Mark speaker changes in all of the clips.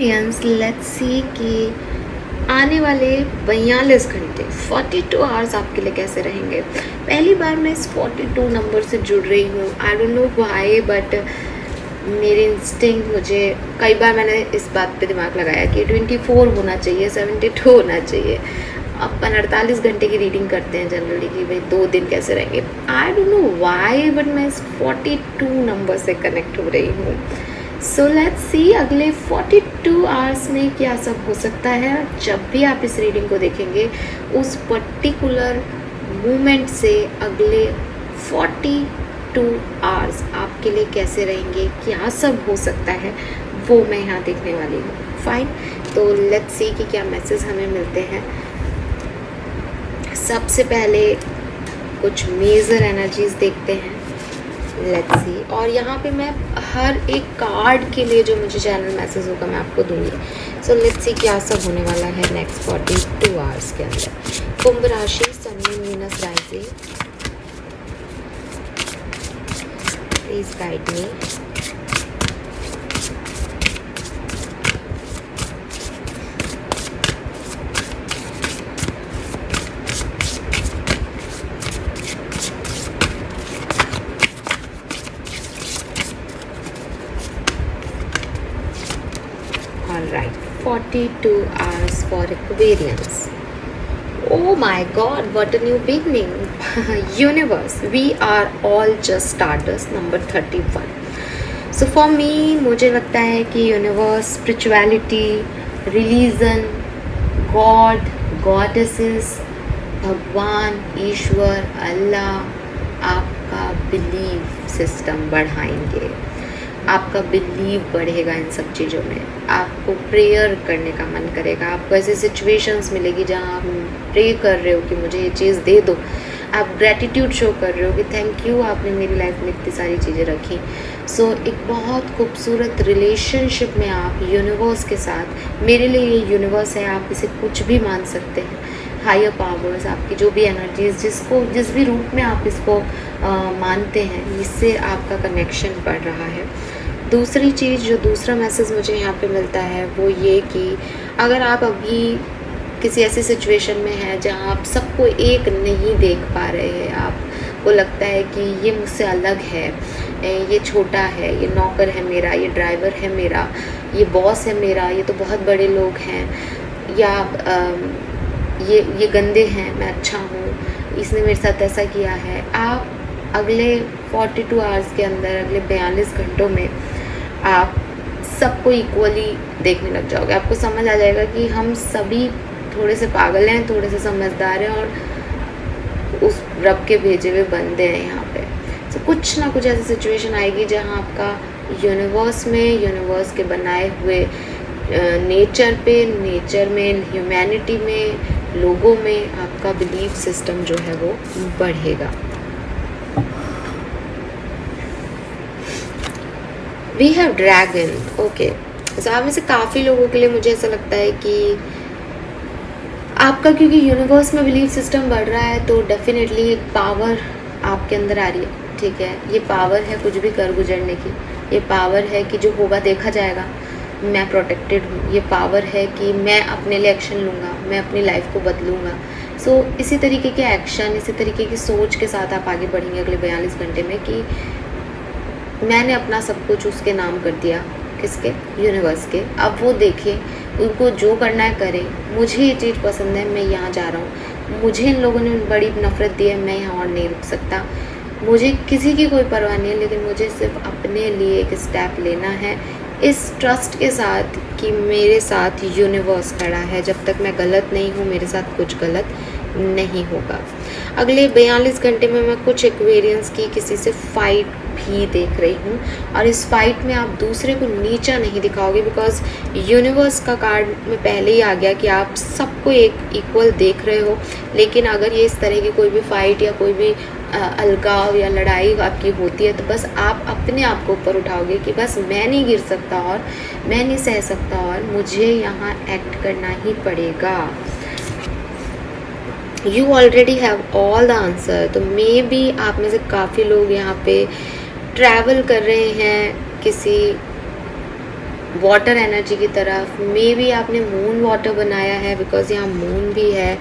Speaker 1: Let's see कि आने वाले 42 घंटे 42 आवर्स आपके लिए कैसे रहेंगे। पहली बार मैं इस 42 नंबर से जुड़ रही हूँ। I don't know why but मेरे इंस्टिंक्ट मुझे कई बार मैंने इस बात पे दिमाग लगाया कि 24 होना चाहिए, 72 होना चाहिए। अपन 48 घंटे की रीडिंग करते हैं जनरली कि भाई 2 दिन कैसे रहेंगे। I don't know why but मैं इस 42 नंबर से कनेक्ट हो रही हूँ। सो लेट्स सी अगले 42 आवर्स में क्या सब हो सकता है। जब भी आप इस रीडिंग को देखेंगे उस पर्टिकुलर मोमेंट से अगले 42 आवर्स आपके लिए कैसे रहेंगे, क्या सब हो सकता है, वो मैं यहाँ देखने वाली हूँ। फाइन, तो लेट्स सी कि क्या मैसेज हमें मिलते हैं। सबसे पहले कुछ मेजर एनर्जीज देखते हैं। लेट्स सी, और यहाँ पे मैं हर एक कार्ड के लिए जो मुझे चैनल मैसेज होगा मैं आपको दूंगी। सो लेट्स सी क्या सब होने वाला है नेक्स्ट 42 आवर्स के अंदर। कुंभ राशि, sun moon Venus rising, please guide me. Alright, 42 hours for Aquarians. Oh my God, what a new beginning. Universe, we are all just starters, number 31. So for me, मुझे लगता है कि universe, spirituality, religion, God, goddesses, भगवान, ईश्वर, अल्लाह आपका believe system बढ़ाएंगे। आपका believe बढ़ेगा इन सब चीज़ों में। आपको प्रेयर करने का मन करेगा। आपको ऐसी सिचुएशंस मिलेगी जहाँ आप प्रे कर रहे हो कि मुझे ये चीज़ दे दो। आप ग्रैटिट्यूड शो कर रहे हो कि थैंक यू, आपने मेरी लाइफ में इतनी सारी चीज़ें रखी। सो एक बहुत खूबसूरत रिलेशनशिप में आप यूनिवर्स के साथ, मेरे लिए ये यूनिवर्स है, आप इसे कुछ भी मान सकते हैं। हायर पावर्स, आपकी जो भी एनर्जीज, जिस भी रूप में आप इसको मानते हैं, इससे आपका कनेक्शन बढ़ रहा है। दूसरी चीज़, जो दूसरा मैसेज मुझे यहाँ पे मिलता है वो ये कि अगर आप अभी किसी ऐसी सिचुएशन में हैं जहाँ आप सबको एक नहीं देख पा रहे हैं, आपको लगता है कि ये मुझसे अलग है, ये छोटा है, ये नौकर है मेरा, ये ड्राइवर है मेरा, ये बॉस है मेरा, ये तो बहुत बड़े लोग हैं, या ये गंदे हैं, मैं अच्छा हूँ, इसने मेरे साथ ऐसा किया है। आप अगले 42 आवर्स के अंदर, अगले 42 घंटों में आप सबको इक्वली देखने लग जाओगे। आपको समझ आ जाएगा कि हम सभी थोड़े से पागल हैं, थोड़े से समझदार हैं और उस रब के भेजे हुए बंदे हैं यहाँ पे। तो कुछ ना कुछ ऐसी सिचुएशन आएगी जहाँ आपका यूनिवर्स के बनाए हुए नेचर में, ह्यूमैनिटी में, लोगों में आपका बिलीफ सिस्टम जो है वो बढ़ेगा। We have dragon. ओके, तो आप में से काफ़ी लोगों के लिए मुझे ऐसा लगता है कि आपका, क्योंकि यूनिवर्स में बिलीफ सिस्टम बढ़ रहा है तो डेफिनेटली एक पावर आपके अंदर आ रही है। ठीक है, ये पावर है कुछ भी कर गुजरने की। ये पावर है कि जो होगा देखा जाएगा, मैं प्रोटेक्टेड हूँ। ये पावर है कि मैं अपने लिए एक्शन लूँगा, मैं अपनी लाइफ को बदलूँगा। सो इसी तरीके के एक्शन, इसी तरीके की सोच के साथ आप आगे बढ़ेंगे अगले 42 घंटे में कि मैंने अपना सब कुछ उसके नाम कर दिया। किसके? यूनिवर्स के। अब वो देखें, उनको जो करना है करें। मुझे ये चीज़ पसंद है, मैं यहाँ जा रहा हूँ। मुझे इन लोगों ने बड़ी नफ़रत दी है, मैं यहाँ और नहीं रुक सकता। मुझे किसी की कोई परवाह नहीं है, लेकिन मुझे सिर्फ अपने लिए एक स्टेप लेना है, इस ट्रस्ट के साथ कि मेरे साथ यूनिवर्स खड़ा है। जब तक मैं गलत नहीं हूँ, मेरे साथ कुछ गलत नहीं होगा। अगले 42 घंटे में मैं कुछ एक्वेरियंस की किसी से फाइट भी देख रही हूँ, और इस फाइट में आप दूसरे को नीचा नहीं दिखाओगे, बिकॉज यूनिवर्स का कार्ड में पहले ही आ गया कि आप सबको एक इक्वल देख रहे हो। लेकिन अगर ये इस तरह की कोई भी फाइट या कोई भी अलगाव या लड़ाई आपकी होती है, तो बस आप अपने आप को ऊपर उठाओगे कि बस मैं नहीं गिर सकता और मैं नहीं सह सकता और मुझे यहाँ एक्ट करना ही पड़ेगा। You already have all the answer. तो मे बी आप में से काफ़ी लोग यहाँ पे ट्रैवल कर रहे हैं किसी वाटर एनर्जी की तरफ। मे बी आपने मून वाटर बनाया है, बिकॉज यहाँ मून भी है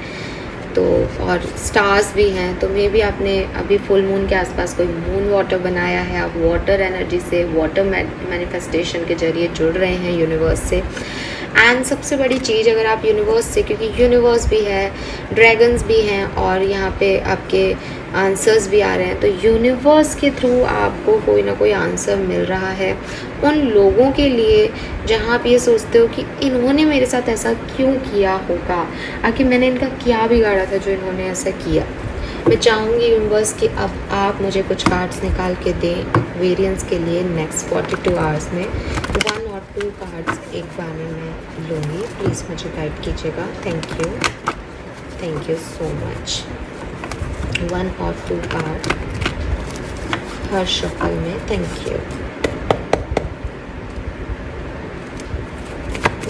Speaker 1: तो, और स्टार्स भी हैं, तो मे बी आपने अभी फुल मून के आसपास कोई मून वाटर बनाया है। आप वाटर एनर्जी से, वाटर मैनिफेस्टेशन के जरिए जुड़ रहे हैं यूनिवर्स से। एंड सबसे बड़ी चीज़, अगर आप यूनिवर्स से, क्योंकि यूनिवर्स भी है, ड्रैगन्स भी हैं और यहाँ पे आपके आंसर्स भी आ रहे हैं, तो यूनिवर्स के थ्रू आपको कोई ना कोई आंसर मिल रहा है उन लोगों के लिए जहाँ आप ये सोचते हो कि इन्होंने मेरे साथ ऐसा क्यों किया होगा, आखिर मैंने इनका क्या बिगाड़ा था जो इन्होंने ऐसा किया। मैं चाहूँगी यूनिवर्स कि अब आप मुझे कुछ कार्ड्स निकाल के दें एक्वेरियंस के लिए नेक्स्ट 42 आवर्स में। 1 और 2 कार्ड्स एक बार में मैं लूँगी, प्लीज़ मुझे गाइड कीजिएगा। Thank you so much. 1 और 2 कार्ड हर शफल में, thank you.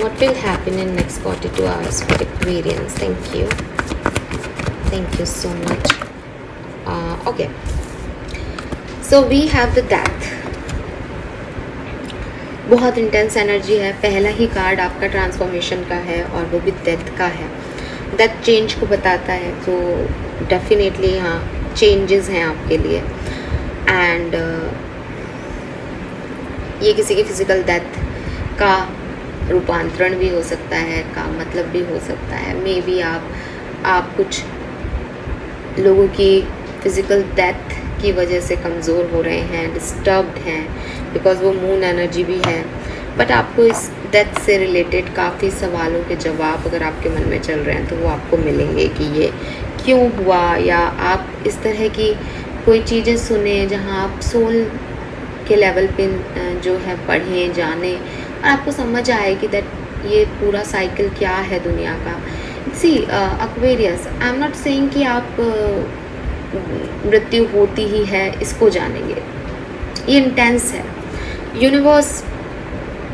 Speaker 1: What will happen in next 42 hours for Aquarians? Thank you so much. Okay, so we have the Death. बहुत इंटेंस एनर्जी है। पहला ही कार्ड आपका transformation का है और वो भी डेथ का है। डेथ चेंज को बताता है, तो डेफिनेटली यहाँ चेंजेस हैं आपके लिए। एंड ये किसी की फिज़िकल डेथ का रूपांतरण भी हो सकता है, का मतलब भी हो सकता है। मे बी आप कुछ लोगों की फिज़िकल डेथ की वजह से कमज़ोर हो रहे हैं, डिस्टर्ब्ड हैं, बिकॉज़ वो मून एनर्जी भी है। बट आपको इस डेथ से रिलेटेड काफ़ी सवालों के जवाब अगर आपके मन में चल रहे हैं तो वो आपको मिलेंगे कि ये क्यों हुआ, या आप इस तरह की कोई चीज़ें सुने जहाँ आप सोल के लेवल पे जो है पढ़ें, जानें और आपको समझ आए कि दैट ये पूरा साइकिल क्या है दुनिया का। See Aquarius, I am not saying कि आप मृत्यु होती ही है इसको जानेंगे, ये इंटेंस है। यूनिवर्स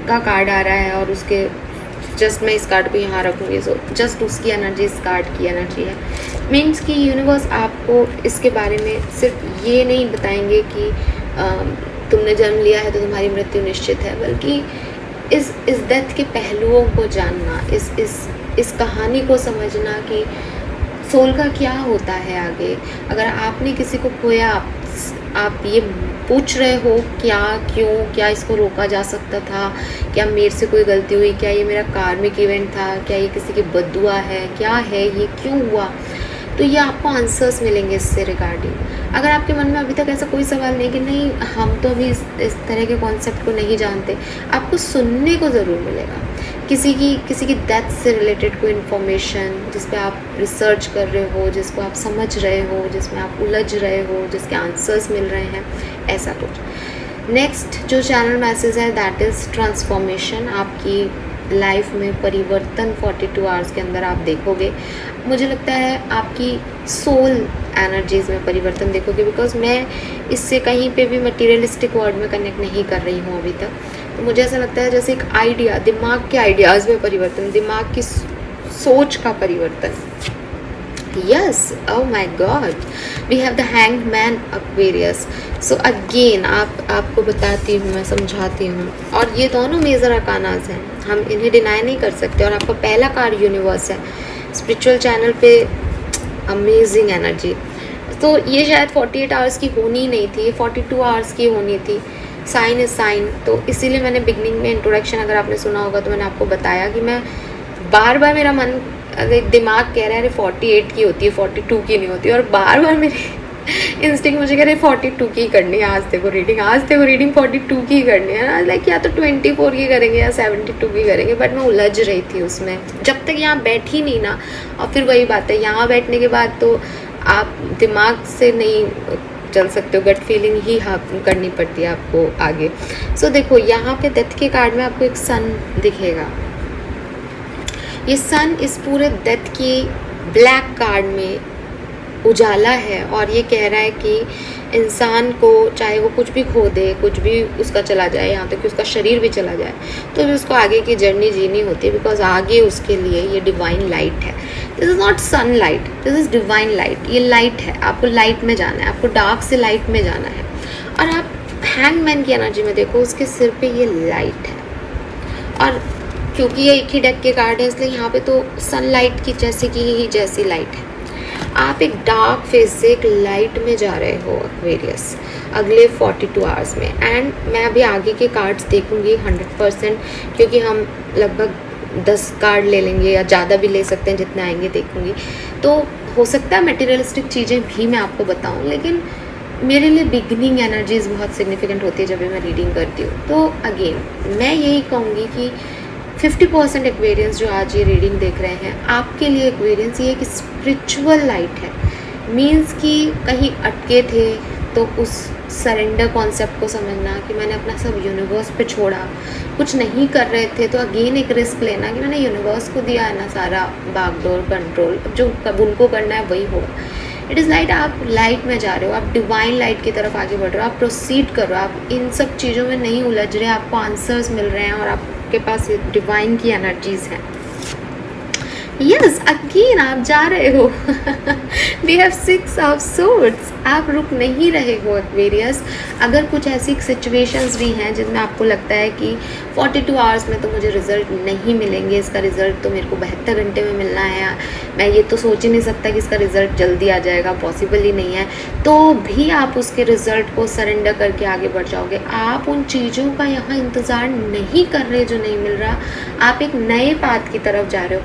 Speaker 1: का कार्ड आ रहा है और उसके जस्ट मैं इस कार्ड को यहाँ रखूँगी, सो जस्ट उसकी एनर्जी इस कार्ड की एनर्जी है। मीन्स कि यूनिवर्स आपको इसके बारे में सिर्फ ये नहीं बताएंगे कि तुमने जन्म लिया है तो तुम्हारी मृत्यु निश्चित है, बल्कि इस डेथ के पहलुओं को जानना, इस कहानी को समझना कि सोल का क्या होता है आगे। अगर आपने किसी को खोया, आप ये पूछ रहे हो क्या, क्यों, क्या इसको रोका जा सकता था, क्या मेरे से कोई गलती हुई, क्या ये मेरा कार्मिक इवेंट था, क्या ये किसी की बद्दुआ है, क्या है ये, क्यों हुआ, तो ये आपको आंसर्स मिलेंगे इससे रिगार्डिंग। अगर आपके मन में अभी तक ऐसा कोई सवाल नहीं कि नहीं हम तो अभी इस तरह के कॉन्सेप्ट को नहीं जानते, आपको सुनने को ज़रूर मिलेगा। किसी की डेथ से रिलेटेड कोई इन्फॉर्मेशन जिस पे आप रिसर्च कर रहे हो, जिसको आप समझ रहे हो, जिसमें आप उलझ रहे हो, जिसके आंसर्स मिल रहे हैं, ऐसा कुछ। नेक्स्ट जो चैनल मैसेज है दैट इज़ ट्रांसफॉर्मेशन। आपकी लाइफ में परिवर्तन 42 आवर्स के अंदर आप देखोगे। मुझे लगता है आपकी सोल एनर्जीज़ में परिवर्तन देखोगे, बिकॉज मैं इससे कहीं पे भी मटीरियलिस्टिक वर्ड में कनेक्ट नहीं कर रही हूँ अभी तक। तो मुझे ऐसा लगता है जैसे एक आइडिया, दिमाग के आइडियाज़ में परिवर्तन, दिमाग की सोच का परिवर्तन। Yes, oh my God, we have the hanged man Aquarius. So again आपको बताती हूँ, मैं समझाती हूँ, और ये दोनों मेजर अरकानाज हैं, हम इन्हें डिनाई नहीं कर सकते। और आपका पहला कार्ड यूनिवर्स है, स्पिरिचुअल चैनल पे अमेजिंग एनर्जी। तो ये शायद 48 आवर्स की होनी नहीं थी, 42 आवर्स की होनी थी। साइन इज साइन, तो इसीलिए मैंने बिगनिंग में इंट्रोडक्शन अगर आपने सुना होगा तो मैंने आपको बताया कि मैं बार बार मेरा मन, दिमाग कह रहा है अरे 48 की होती है, 42 की नहीं होती, और बार बार मेरे इंस्टिंक्ट मुझे कह रहे 42 की करनी है, आज देखो रीडिंग 42 की करनी है, लाइक या तो 24 की करेंगे या 72 की करेंगे। बट मैं उलझ रही थी उसमें जब तक यहाँ बैठी नहीं ना। और फिर वही बात है, यहाँ बैठने के बाद तो आप दिमाग से नहीं चल सकते हो, गट फीलिंग ही करनी पड़ती है आपको आगे। सो देखो यहाँ पे डेथ के कार्ड में आपको एक सन दिखेगा। ये सन इस पूरे डेथ की ब्लैक कार्ड में उजाला है, और ये कह रहा है कि इंसान को चाहे वो कुछ भी खो दे, कुछ भी उसका चला जाए, यहाँ तक कि उसका शरीर भी चला जाए, तो भी उसको आगे की जर्नी जीनी होती है, बिकॉज आगे उसके लिए ये डिवाइन लाइट है। This is not sunlight, this is divine light. ये लाइट है, आपको लाइट में जाना है, आपको डार्क से लाइट में जाना है। और आप हैंगमैन की एनर्जी में देखो, उसके सिर पे ये लाइट है, और क्योंकि ये एक ही डेक के कार्ड है इसलिए यहाँ पे तो सनलाइट की जैसी लाइट है। आप एक डार्क फेज से एक लाइट में जा रहे हो एक्वेरियस अगले 42 आवर्स में। एंड मैं अभी आगे के कार्ड्स देखूंगी 100%, क्योंकि हम लगभग 10 कार्ड ले लेंगे या ज़्यादा भी ले सकते हैं, जितने आएंगे देखूंगी। तो हो सकता है मटेरियलिस्टिक चीज़ें भी मैं आपको बताऊं, लेकिन मेरे लिए बिगनिंग एनर्जीज बहुत सिग्निफिकेंट होती है जब भी मैं रीडिंग करती हूँ। तो अगेन मैं यही कहूँगी कि 50% एक्वेरियंस जो आज ये रीडिंग देख रहे हैं, आपके लिए एक्वेरियंस ये एक स्पिरिचुअल लाइट है। मीन्स कि कहीं अटके थे तो उस सरेंडर कॉन्सेप्ट को समझना कि मैंने अपना सब यूनिवर्स पे छोड़ा, कुछ नहीं कर रहे थे तो अगेन एक रिस्क लेना कि मैंने यूनिवर्स को दिया है ना सारा बागडोर कंट्रोल, अब जो कब उनको करना है वही होगा। इट इज़ लाइट, आप लाइट में जा रहे हो, आप डिवाइन लाइट की तरफ आगे बढ़ रहे हो, आप प्रोसीड करो, आप इन सब चीज़ों में नहीं उलझ रहे, आपको आंसर्स मिल रहे हैं और आपके पास डिवाइन की एनर्जीज़ हैं। यस अगेन आप जा रहे हो वी हैव 6 ऑफ सोर्ड्स, आप रुक नहीं रहे हो एक्वेरियस। अगर कुछ ऐसी सिचुएशंस भी हैं जिनमें आपको लगता है कि 42 आवर्स में तो मुझे रिज़ल्ट नहीं मिलेंगे, इसका रिज़ल्ट तो मेरे को 72 घंटे में मिलना है, मैं ये तो सोच ही नहीं सकता कि इसका रिज़ल्ट जल्दी आ जाएगा, पॉसिबल ही नहीं है, तो भी आप उसके रिज़ल्ट को सरेंडर करके आगे बढ़ जाओगे। आप उन चीज़ों का यहाँ इंतज़ार नहीं कर रहे जो नहीं मिल रहा, आप एक नए पाथ की तरफ जा रहे हो।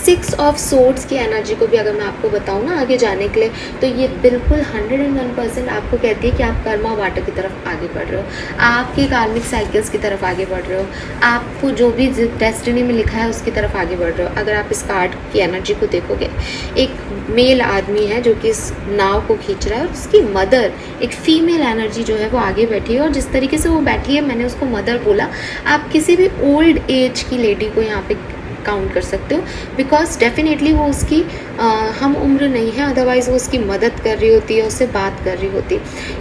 Speaker 1: 6 ऑफ सोर्ड्स की एनर्जी को भी अगर मैं आपको बताऊँ ना आगे जाने के लिए, तो ये बिल्कुल 101% आपको कहती है कि आप कर्मा वाटर की तरफ आगे बढ़ रहे हो, आपके कार्मिक साइकिल्स की तरफ आगे बढ़ रहे हो, आपको जो भी डेस्टिनी में लिखा है उसकी तरफ आगे बढ़ रहे हो। अगर आप इस कार्ड की एनर्जी को देखोगे, एक मेल आदमी है जो कि इस नाव को खींच रहा है और उसकी मदर एक फीमेल एनर्जी जो है वो आगे बैठी है, और जिस तरीके से वो बैठी है मैंने उसको मदर बोला। आप किसी भी ओल्ड एज की लेडी को यहाँ पे काउंट कर सकते हो, बिकॉज डेफिनेटली वो उसकी हम उम्र नहीं है, अदरवाइज़ वो उसकी मदद कर रही होती है, उससे बात कर रही होती।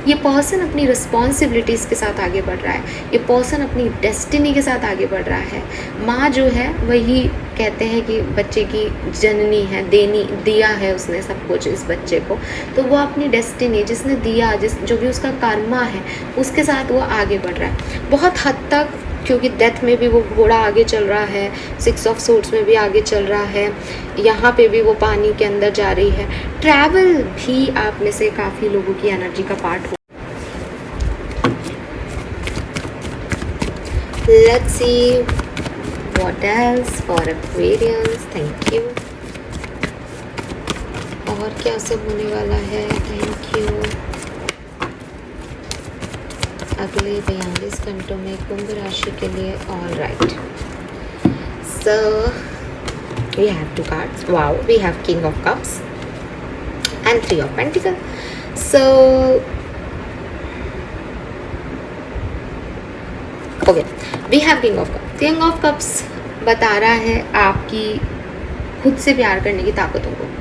Speaker 1: ये पर्सन अपनी रिस्पॉन्सिबिलिटीज़ के साथ आगे बढ़ रहा है, ये पर्सन अपनी डेस्टिनी के साथ आगे बढ़ रहा है। माँ जो है वही कहते हैं कि बच्चे की जननी है, दिया है उसने सब कुछ इस बच्चे को, तो वो अपनी डेस्टिनी जिसने दिया, जो भी उसका कर्मा है उसके साथ वो आगे बढ़ रहा है बहुत हद तक, क्योंकि डेथ में भी वो घोड़ा आगे चल रहा है, 6 ऑफ सोर्ड्स में भी आगे चल रहा है, यहाँ पे भी वो पानी के अंदर जा रही है। ट्रैवल भी आप में से काफ़ी लोगों की एनर्जी का पार्ट हो। Let's see what else for Aquarians. Thank you. और क्या सब होने वाला है? Thank you. अगले 42 घंटों में कुंभ राशि के लिए। All right, so we have 2 cards. Wow, we have king of cups and 3 of pentacle. So okay, we have king of cups. King of cups बता रहा है आपकी खुद से प्यार करने की ताकतों को।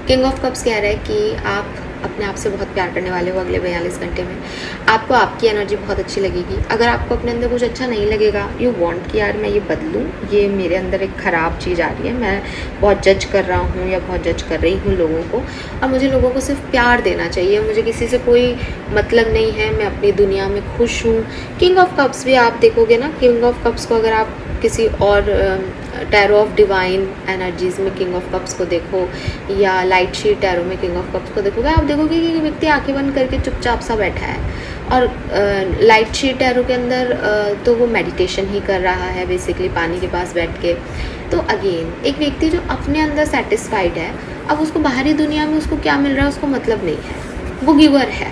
Speaker 1: किंग ऑफ कप्स कह रहा है कि आप अपने आप से बहुत प्यार करने वाले हो अगले 42 घंटे में। आपको आपकी एनर्जी बहुत अच्छी लगेगी। अगर आपको अपने अंदर कुछ अच्छा नहीं लगेगा, यू वांट कि यार मैं ये बदलूँ, ये मेरे अंदर एक ख़राब चीज़ आ रही है, मैं बहुत जज कर रहा हूँ या बहुत जज कर रही हूँ लोगों को, और मुझे लोगों को सिर्फ प्यार देना चाहिए, मुझे किसी से कोई मतलब नहीं है, मैं अपनी दुनिया में खुश हूँ। किंग ऑफ कप्स भी आप देखोगे ना, किंग ऑफ कप्स को अगर आप किसी और टैरो ऑफ डिवाइन एनर्जीज़ में किंग ऑफ कप्स को देखो, या लाइट शीट टैरो में किंग ऑफ कप्स को देखोगे, आप देखोगे कि व्यक्ति आंखें बंद करके चुपचाप सा बैठा है, और लाइट शीट टैरो के अंदर तो वो मेडिटेशन ही कर रहा है बेसिकली पानी के पास बैठ के। तो अगेन एक व्यक्ति जो अपने अंदर सेटिस्फाइड है, अब उसको बाहरी दुनिया में उसको क्या मिल रहा है उसको मतलब नहीं है, वो गिवर है।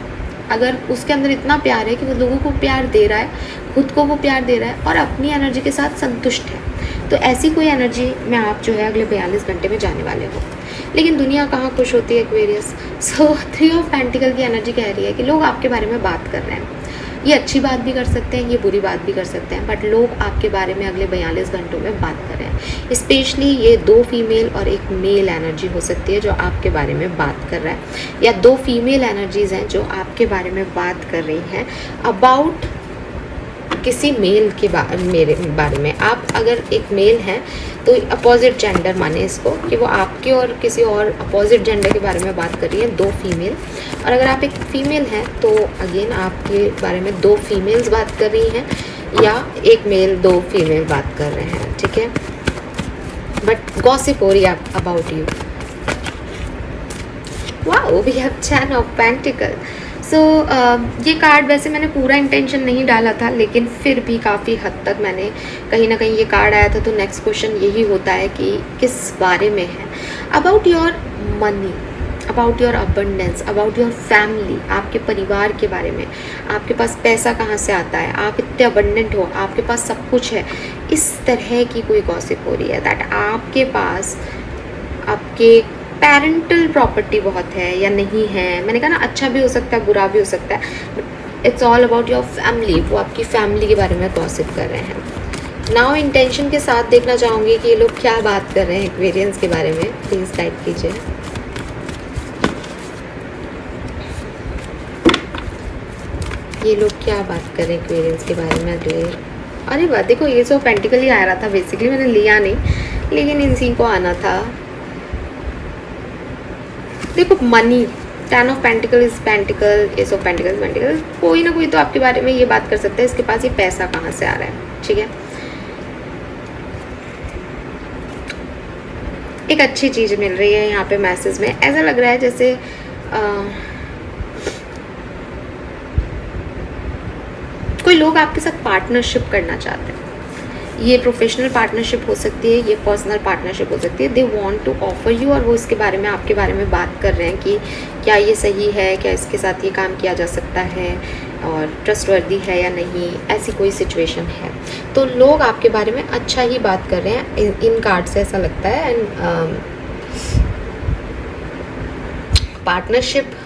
Speaker 1: अगर उसके अंदर इतना प्यार है कि वो लोगों को प्यार दे रहा है, खुद को वो प्यार दे रहा है और अपनी एनर्जी के साथ संतुष्ट है, तो ऐसी कोई एनर्जी में आप जो है अगले 42 घंटे में जाने वाले हो। लेकिन दुनिया कहाँ खुश होती है एक्वेरियस। सो 3 ऑफ पेंटिकल की एनर्जी कह रही है कि लोग आपके बारे में बात कर रहे हैं। ये अच्छी बात भी कर सकते हैं, ये बुरी बात भी कर सकते हैं, बट लोग आपके बारे में अगले 42 घंटों में बात कर रहे हैं। स्पेशली ये 2 फीमेल और एक मेल एनर्जी हो सकती है जो आपके बारे में बात कर रहा है, या 2 फीमेल एनर्जीज़ हैं जो आपके बारे में बात कर रही हैं अबाउट किसी मेल के मेरे बारे में। आप अगर एक मेल हैं तो अपोजिट जेंडर माने इसको कि वो आपके और किसी और अपोजिट जेंडर के बारे में बात कर रही है, 2 फीमेल। और अगर आप एक फ़ीमेल हैं तो अगेन आपके बारे में 2 फीमेल्स बात कर रही हैं, या एक मेल 2 फीमेल बात कर रहे हैं, ठीक है, बट गॉसिप हो रही है about you. Wow, we have 10 of pentacle. So ये कार्ड वैसे मैंने पूरा इंटेंशन नहीं डाला था, लेकिन फिर भी काफ़ी हद तक मैंने कहीं ना कहीं ये कार्ड आया था, तो नेक्स्ट क्वेश्चन यही होता है कि किस बारे में है। About your money, about your abundance, about your family, आपके परिवार के बारे में, आपके पास पैसा कहाँ से आता है, आप इतने अबंडेंट हो, आपके पास सब कुछ है, इस तरह की कोई गॉसिप हो रही है। दैट आपके पास आपके पेरेंटल प्रॉपर्टी बहुत है या नहीं है। मैंने कहा ना, अच्छा भी हो सकता है, बुरा भी हो सकता है, but it's all about your family. वो आपकी फैमिली के बारे में गॉसिप कर रहे हैं। नाउ इंटेंशन के साथ देखना चाहूँगी कि ये लोग क्या बात कर रहे हैं एक्वेरियंस के बारे में। प्लीज़ गाइड कीजिए। ये लोग क्या बात कर रहे हैं एक्वेरियंस के बारे में अगले। अरे वाह, देखो ये सो पेंटिकल ही आ रहा था बेसिकली, मैंने लिया नहीं, लेकिन इसी को आना था। देखो money, 10 of pentacle is pentacle, S of pentacle pentacle, कोई ना कोई तो आपके बारे में ये बात कर सकता है, इसके पास ये पैसा कहाँ से आ रहा है, ठीक है। एक अच्छी चीज़ मिल रही है यहाँ पे मैसेज में। ऐसा लग रहा है जैसे कोई लोग आपके साथ पार्टनरशिप करना चाहते हैं। ये प्रोफेशनल पार्टनरशिप हो सकती है, ये पर्सनल पार्टनरशिप हो सकती है। They want to offer you, और वो इसके बारे में, आपके बारे में बात कर रहे हैं कि क्या ये सही है, क्या इसके साथ ये काम किया जा सकता है, और ट्रस्टवर्दी है या नहीं, ऐसी कोई सिचुएशन है। तो लोग आपके बारे में अच्छा ही बात कर रहे हैं, इन कार्ड से ऐसा लगता है। एंड पार्टनरशिप,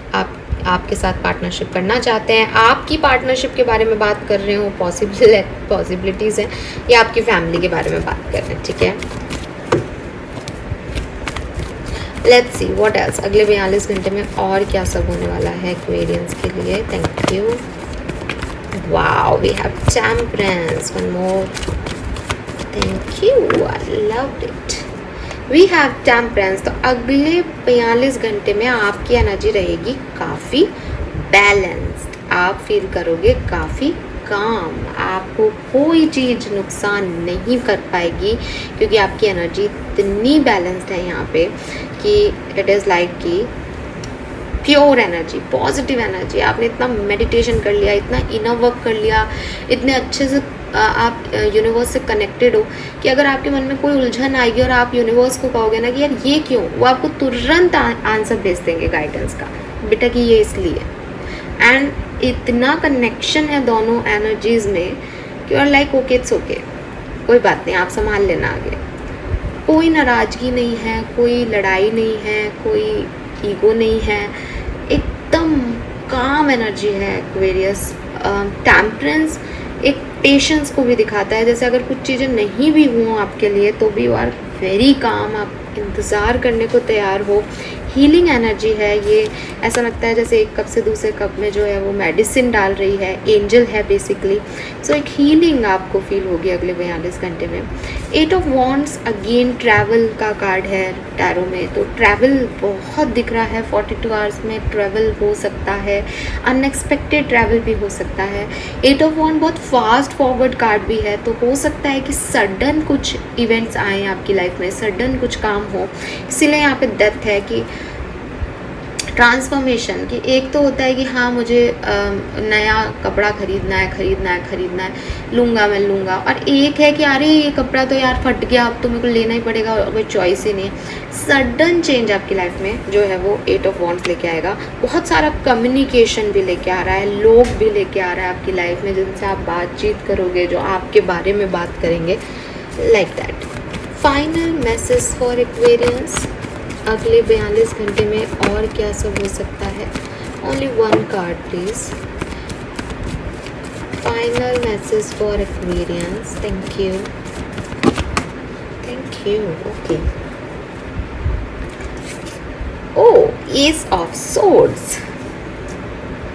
Speaker 1: आपके साथ पार्टनरशिप करना चाहते हैं, आपकी पार्टनरशिप के बारे में बात कर रहे हो, पॉसिबिलिटीज़ हैं, या आपकी फैमिली के बारे में बात कर रहे हैं, ठीक है। लेट्स सी व्हाट एल्स, अगले 42 घंटे में और क्या सब होने वाला है एक्वेरियंस के लिए। Thank you. Wow, we have temperance, one more, thank you, I loved it. We have temperance. तो अगले 42 घंटे में आपकी एनर्जी रहेगी काफ़ी बैलेंस्ड, आप फील करोगे काफ़ी काम, आपको कोई चीज़ नुकसान नहीं कर पाएगी, क्योंकि आपकी एनर्जी इतनी बैलेंस्ड है यहाँ पे कि इट इज़ लाइक कि प्योर एनर्जी, पॉजिटिव एनर्जी। आपने इतना मेडिटेशन कर लिया, इतना इनर वर्क कर लिया, इतने अच्छे से आप यूनिवर्स से कनेक्टेड हो कि अगर आपके मन में कोई उलझन आएगी और आप यूनिवर्स को कहोगे ना कि यार ये क्यों, वो आपको तुरंत आंसर भेज देंगे गाइडेंस का, बेटा कि ये इसलिए। एंड इतना कनेक्शन है दोनों एनर्जीज़ में कि और लाइक ओके, इट्स ओके, कोई बात नहीं, आप संभाल लेना आगे। कोई नाराज़गी नहीं है, कोई लड़ाई नहीं है, कोई ईगो नहीं है, एकदम काम एनर्जी है एक्वेरियस। टेम्परेंस एक पेशेंस को भी दिखाता है, जैसे अगर कुछ चीज़ें नहीं भी हों आपके लिए तो भी यू आर वेरी काम, आप इंतज़ार करने को तैयार हो। हीलिंग एनर्जी है ये, ऐसा लगता है जैसे एक कप से दूसरे कप में जो है वो मेडिसिन डाल रही है, एंजल है बेसिकली। सो एक हीलिंग आपको फील होगी अगले 42 घंटे में। 8 ऑफ वॉन्ड्स अगेन ट्रैवल का कार्ड है टैरो में, तो ट्रैवल बहुत दिख रहा है। 42 आवर्स में ट्रैवल हो सकता है, अनएक्सपेक्टेड ट्रैवल भी हो सकता है। 8 ऑफ वॉन्ड बहुत फास्ट फॉरवर्ड कार्ड भी है, तो हो सकता है कि सडन कुछ इवेंट्स आएँ आपकी लाइफ में, सडन कुछ काम हो। इसीलिए यहाँ पे डेथ है कि ट्रांसफॉर्मेशन की। एक तो होता है कि हाँ मुझे नया कपड़ा खरीदना है, लूँगा मैं लूँगा, और एक है कि अरे ये कपड़ा तो यार फट गया, अब तो मेरे को लेना ही पड़ेगा और कोई चॉइस ही नहीं है। सडन चेंज आपकी लाइफ में जो है वो 8 ऑफ वॉन्ड्स लेके आएगा। बहुत सारा कम्युनिकेशन भी लेके आ रहा है, लोग भी लेके आ रहा है आपकी लाइफ में जिनसे आप बातचीत करोगे, जो आपके बारे में बात करेंगे, like that. Final message for Aquarians, अगले 42 घंटे में और क्या सब हो सकता है। Only one card please. Final message for Aquarians, thank you, okay. Oh, ace of swords,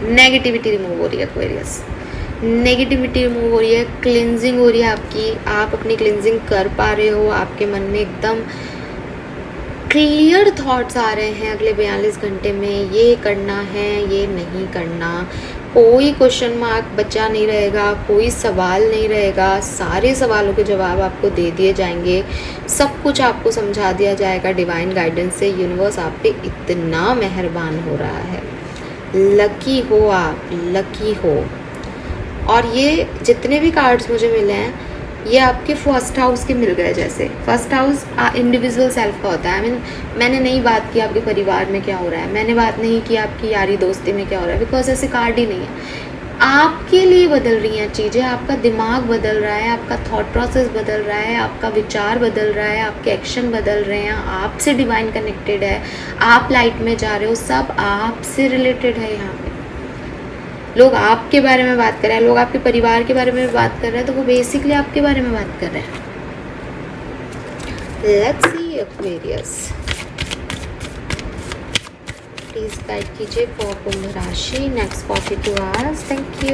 Speaker 1: negativity remove हो रही है एक्वेरियस, नेगेटिविटी रिमूव हो रही है, क्लिनजिंग हो रही है आपकी, आप अपनी क्लिनजिंग कर पा रहे हो, आपके मन में एकदम क्लियर थॉट्स आ रहे हैं अगले 42 घंटे में, ये करना है, ये नहीं करना, कोई क्वेश्चन मार्क बचा नहीं रहेगा, कोई सवाल नहीं रहेगा, सारे सवालों के जवाब आपको दे दिए जाएंगे, सब कुछ आपको समझा दिया जाएगा डिवाइन गाइडेंस से। यूनिवर्स आप पे इतना मेहरबान हो रहा है, लकी हो आप, लकी हो। और ये जितने भी कार्ड्स मुझे मिले हैं ये आपके फर्स्ट हाउस के मिल गए। जैसे फर्स्ट हाउस इंडिविजुअल सेल्फ का होता है। आई मीन मैंने नहीं बात की आपके परिवार में क्या हो रहा है, मैंने बात नहीं की आपकी यारी दोस्ती में क्या हो रहा है, बिकॉज ऐसे कार्ड ही नहीं है। आपके लिए बदल रही हैं चीज़ें, आपका दिमाग बदल रहा है, आपका थॉट प्रोसेस बदल रहा है, आपका विचार बदल रहा है, आपके एक्शन बदल रहे हैं, आपसे डिवाइन कनेक्टेड है, आप लाइट में जा रहे हो, सब आपसे रिलेटेड है। यहाँ पे लोग आपके बारे में बात कर रहे हैं, लोग आपके परिवार के बारे में बात कर रहे हैं, तो वो बेसिकली आपके बारे में बात कर रहे हैं। Let's see Aquarius, please guide कीजिए फॉर कुंभ राशि next 42 hours. Thank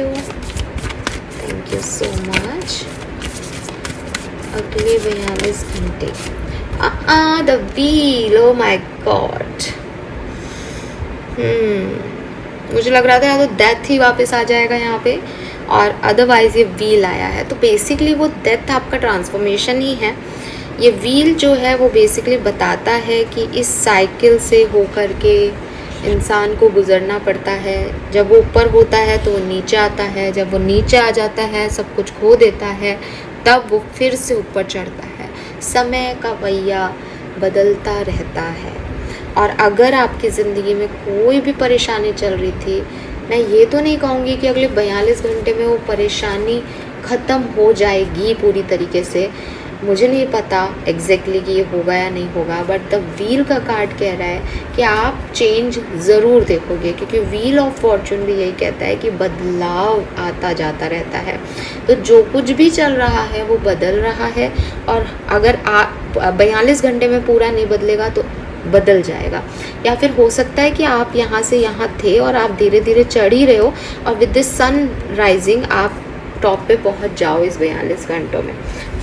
Speaker 1: you so much. अगले 42 घंटे the wheel, oh my God. मुझे लग रहा था या तो डेथ ही वापस आ जाएगा यहाँ पे, और अदरवाइज़ ये व्हील आया है। तो बेसिकली वो डेथ आपका ट्रांसफॉर्मेशन ही है। ये व्हील जो है वो बेसिकली बताता है कि इस साइकिल से होकर के इंसान को गुजरना पड़ता है। जब वो ऊपर होता है तो वो नीचे आता है, जब वो नीचे आ जाता है सब कुछ खो देता है, तब वो फिर से ऊपर चढ़ता है। समय का पहिया बदलता रहता है। और अगर आपकी ज़िंदगी में कोई भी परेशानी चल रही थी, मैं ये तो नहीं कहूँगी कि अगले 42 घंटे में वो परेशानी ख़त्म हो जाएगी पूरी तरीके से। मुझे नहीं पता एग्जैक्टली कि ये होगा या नहीं होगा, बट द व्हील का कार्ड कह रहा है कि आप चेंज ज़रूर देखोगे, क्योंकि व्हील ऑफ फॉर्चून भी यही कहता है कि बदलाव आता जाता रहता है। तो जो कुछ भी चल रहा है वो बदल रहा है, और अगर 42 घंटे में पूरा नहीं बदलेगा तो बदल जाएगा। या फिर हो सकता है कि आप यहाँ से यहाँ थे और आप धीरे धीरे चढ़ ही रहे हो, और विद दिस सन राइजिंग आप टॉप पे पहुँच जाओ इस 42 घंटों में,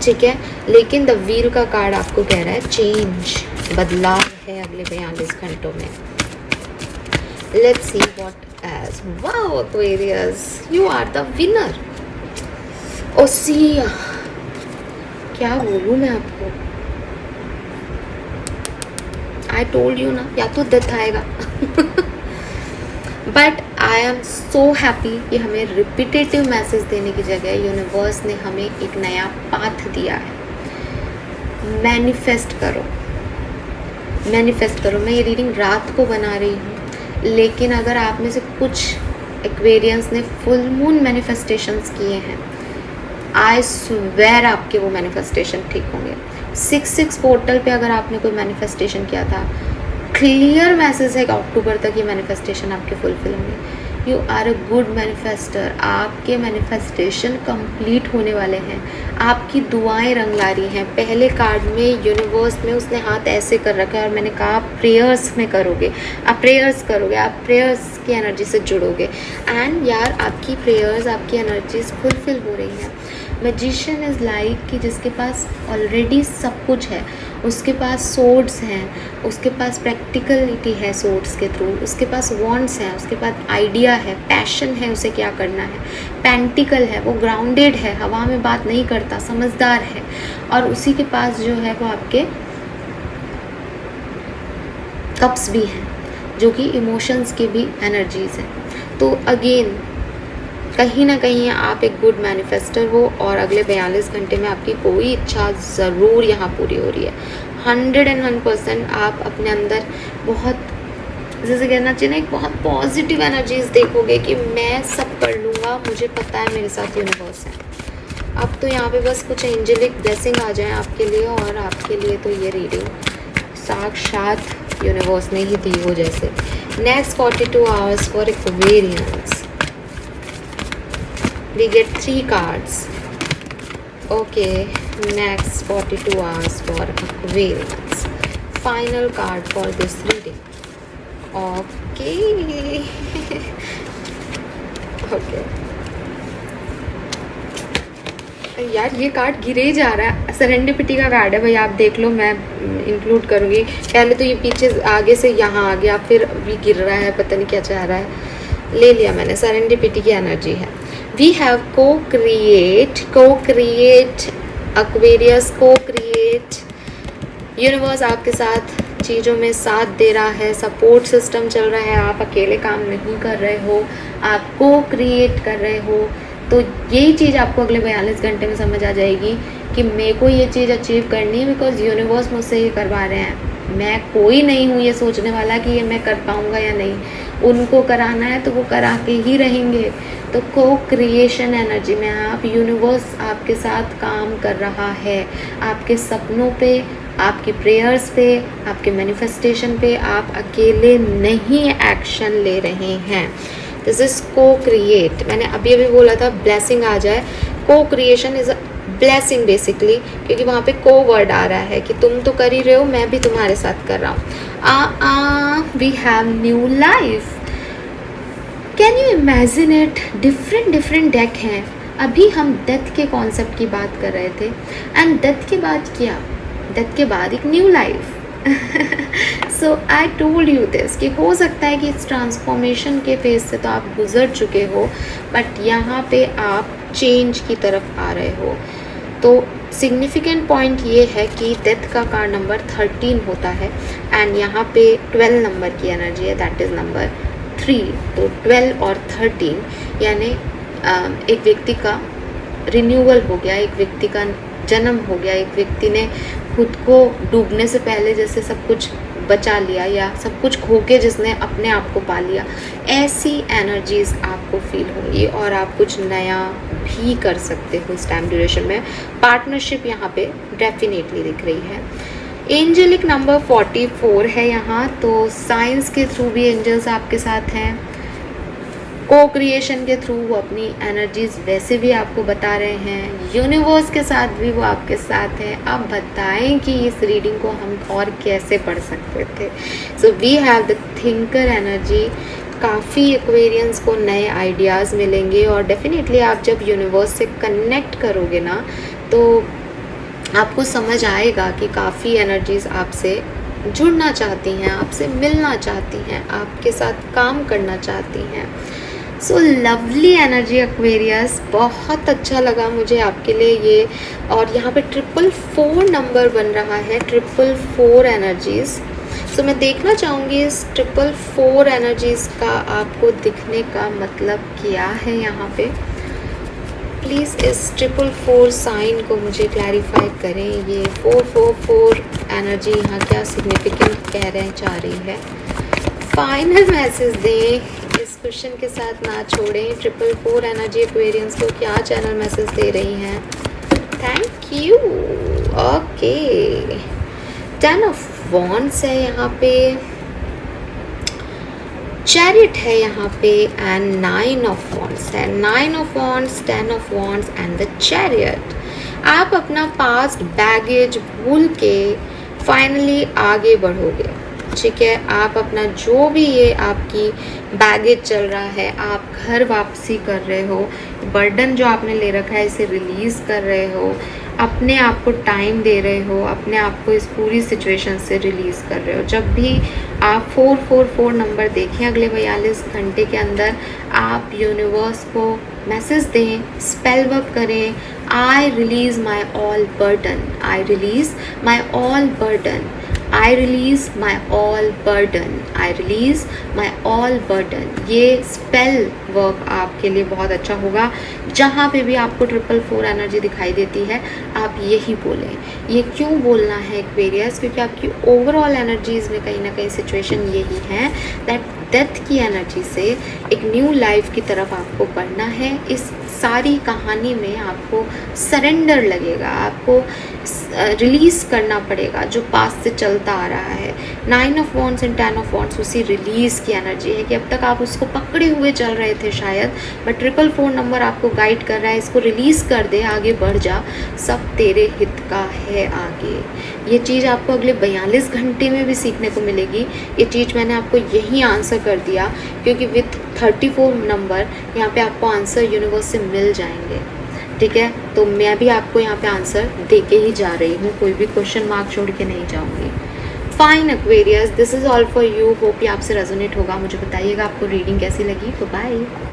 Speaker 1: ठीक है। लेकिन द व्हील का कार्ड आपको कह रहा है चेंज, बदलाव है अगले 42 घंटों में। Let's see what age. Wow Aquarius, you are the winner. Oh see, क्या बोलूँ मैं आपको, आई टोल्ड यू ना, या तो डेथ आएगा but I am so happy कि हमें रिपीटेटिव मैसेज देने की जगह यूनिवर्स ने हमें एक नया पाथ दिया है। मैनिफेस्ट करो, मैनिफेस्ट करो। मैं ये रीडिंग रात को बना रही हूँ, लेकिन अगर आप में से कुछ एक्वेरियंस ने फुल मून मैनिफेस्टेशंस किए हैं, आई स्वेयर आपके वो मैनिफेस्टेशन ठीक होंगे। 6-6 पोर्टल पे अगर आपने कोई मैनिफेस्टेशन किया था, क्लियर मैसेज है कि अक्टूबर तक ये मैनिफेस्टेशन आपके फुलफिल होंगे। You are a good manifester. आपके मैनिफेस्टेशन कंप्लीट होने वाले हैं, आपकी दुआएं रंग ला रही हैं। पहले कार्ड में यूनिवर्स में उसने हाथ ऐसे कर रखा है और मैंने कहा आप प्रेयर्स में करोगे, आप प्रेयर्स करोगे, आप प्रेयर्स की एनर्जी से जुड़ोगे। एंड यार आपकी प्रेयर्स, आपकी एनर्जीज फुलफिल हो रही हैं। मैजिशियन इज़ लाइक कि जिसके पास ऑलरेडी सब कुछ है, उसके पास सोर्ड्स हैं, उसके पास प्रैक्टिकलिटी है सोर्ड्स के थ्रू, उसके पास वॉन्ड्स हैं, उसके पास आइडिया है, पैशन है उसे क्या करना है, पेंटिकल है, वो ग्राउंडेड है, हवा में बात नहीं करता, समझदार है। और उसी के पास जो है वो आपके कप्स भी हैं, जो कि इमोशंस की भी एनर्जीज़ हैं। तो अगेन कहीं ना कहीं आप एक गुड मैनिफेस्टर हो, और अगले 42 घंटे में आपकी कोई इच्छा ज़रूर यहाँ पूरी हो रही है। 101% आप अपने अंदर बहुत, जैसे कहना चाहिए ना, एक बहुत पॉजिटिव एनर्जीज देखोगे कि मैं सब कर लूँगा, मुझे पता है मेरे साथ यूनिवर्स है। अब तो यहाँ पे बस कुछ एंजेलिक ब्लेसिंग आ जाए आपके लिए, और आपके लिए तो ये रीडिंग साक्षात यूनिवर्स ने ही दी हो जैसे। Next 42 hours for Aquarians. We get 3 cards. Okay, next 42 hours for Aquarius. Final card for this reading. Okay. Okay. यार ये कार्ड गिरे ही जा रहा है। सेरेंडिपिटी का कार्ड है भाई, आप देख लो, मैं इंक्लूड करूँगी। पहले तो ये पीछे आगे से यहाँ आ गया, फिर भी गिर रहा है, पता नहीं क्या चाह रहा है। ले लिया मैंने, सेरेंडिपिटी की एनर्जी है। वी हैव को क्रिएट एक्वेरियस, को क्रिएट। यूनिवर्स आपके साथ चीज़ों में साथ दे रहा है, सपोर्ट सिस्टम चल रहा है, आप अकेले काम नहीं कर रहे हो, आप को क्रिएट कर रहे हो। तो यही चीज़ आपको अगले 42 घंटे में समझ आ जाएगी कि मेरे को ये चीज़ अचीव करनी है, बिकॉज यूनिवर्स मुझसे ये करवा रहे हैं। मैं कोई नहीं हूँ ये सोचने वाला कि ये मैं कर पाऊँगा या नहीं, उनको कराना है तो वो करा के ही रहेंगे। तो को क्रिएशन एनर्जी में आप, यूनिवर्स आपके साथ काम कर रहा है, आपके सपनों पे, आपकी प्रेयर्स पे, आपके मैनिफेस्टेशन पे आप अकेले नहीं एक्शन ले रहे हैं। दिस इज़ को क्रिएट। मैंने अभी बोला था ब्लेसिंग आ जाए, को creation is a blessing basically, क्योंकि वहाँ पे को वर्ड आ रहा है कि तुम तो कर ही रहे हो, मैं भी तुम्हारे साथ कर रहा हूँ। We have new life. Can you imagine it? Different deck हैं। अभी हम डेथ के कॉन्सेप्ट की बात कर रहे थे, एंड डेथ के बाद क्या? डेथ के बाद एक new life. So I told you this कि हो सकता है कि इस ट्रांसफॉर्मेशन के फेज से तो आप गुजर चुके हो, बट यहाँ पे आप चेंज की तरफ आ रहे हो। तो सिग्निफिकेंट पॉइंट ये है कि डेथ का कार्ड नंबर 13 होता है, एंड यहाँ पे 12 नंबर की एनर्जी है, दैट इज़ नंबर 3। तो 12 और 13 यानी एक व्यक्ति का रिन्यूअल हो गया, एक व्यक्ति का जन्म हो गया, एक व्यक्ति ने खुद को डूबने से पहले जैसे सब कुछ बचा लिया, या सब कुछ खो के जिसने अपने आप को पा लिया। ऐसी एनर्जीज आपको फील होंगी और आप कुछ नया भी कर सकते हो इस टाइम ड्यूरेशन में। पार्टनरशिप यहाँ पे डेफिनेटली दिख रही है। एंजलिक नंबर 44 है यहाँ, तो साइंस के थ्रू भी एंजल्स आपके साथ हैं। को क्रिएशन के थ्रू वो अपनी एनर्जीज वैसे भी आपको बता रहे हैं, यूनिवर्स के साथ भी वो आपके साथ हैं। अब बताएं कि इस रीडिंग को हम और कैसे पढ़ सकते थे। So we have the thinker energy. काफ़ी एक्वेरियंस को नए आइडियाज़ मिलेंगे, और डेफिनेटली आप जब यूनिवर्स से कनेक्ट करोगे ना, तो आपको समझ आएगा कि काफ़ी एनर्जीज़ आपसे जुड़ना चाहती हैं, आपसे मिलना चाहती हैं, आपके साथ काम करना चाहती हैं। सो लवली एनर्जी एक्वेरियस, बहुत अच्छा लगा मुझे आपके लिए ये। और यहाँ पे 444 नंबर बन रहा है, 444 एनर्जीज़। सो मैं देखना चाहूँगी इस 444 एनर्जीज़ का आपको दिखने का मतलब क्या है यहाँ पे। प्लीज़ इस 444 साइन को मुझे क्लैरिफाई करें। ये 444 एनर्जी यहाँ क्या सिग्निफिकेंट कह रहे चाह रही है। फाइनल मैसेज दें, इस क्वेश्चन के साथ ना छोड़ें। 444 एनर्जी एक्वेरियंस को क्या चैनल मैसेज दे रही हैं? Thank you. Okay, 10 of wands है यहाँ पे, चैरिट है यहाँ पे, एंड 9 ऑफ वॉन्ड्स है। 9 of wands, 10 of wands and the chariot. आप अपना पास्ट बैगेज भूल के फाइनली आगे बढ़ोगे, ठीक है। आप अपना जो भी ये आपकी बैगेज चल रहा है, आप घर वापसी कर रहे हो, बर्डन जो आपने ले रखा है इसे रिलीज़ कर रहे हो, अपने आप को टाइम दे रहे हो, अपने आप को इस पूरी सिचुएशन से रिलीज़ कर रहे हो। जब भी आप 444 नंबर देखें अगले 42 घंटे के अंदर, आप यूनिवर्स को मैसेज दें, स्पेल वर्क करें, I release my all burden, I release my all burden, I release my all burden, I release my all burden. ये स्पेल वर्क आपके लिए बहुत अच्छा होगा। जहाँ पे भी आपको 444 एनर्जी दिखाई देती है, आप यही बोलें। ये क्यों बोलना है एक्वेरियस? क्योंकि आपकी ओवरऑल एनर्जीज़ में कहीं ना कहीं सिचुएशन यही है दैट डेथ की एनर्जी से एक न्यू लाइफ की तरफ आपको बढ़ना है। इस सारी कहानी में आपको सरेंडर लगेगा, आपको रिलीज़ करना पड़ेगा जो पास्ट से चलता आ रहा है। 9 of wands and 10 of wands उसी रिलीज़ की एनर्जी है कि अब तक आप उसको पकड़े हुए चल रहे थे शायद, बट 444 नंबर आपको गाइड कर रहा है, इसको रिलीज़ कर दे, आगे बढ़ जा, सब तेरे हित का है आगे। ये चीज़ आपको अगले 42 घंटे में भी सीखने को मिलेगी। ये चीज़ मैंने आपको यही आंसर कर दिया, क्योंकि विथ 34 नंबर यहाँ पे आपको आंसर यूनिवर्स से मिल जाएंगे, ठीक है। तो मैं भी आपको यहाँ पे आंसर दे के ही जा रही हूँ, कोई भी क्वेश्चन मार्क छोड़ के नहीं जाऊँगी। Fine Aquarius, this is all for you. Hope ये आपसे रेजोनेट होगा। मुझे बताइएगा आपको रीडिंग कैसी लगी। तो बाय।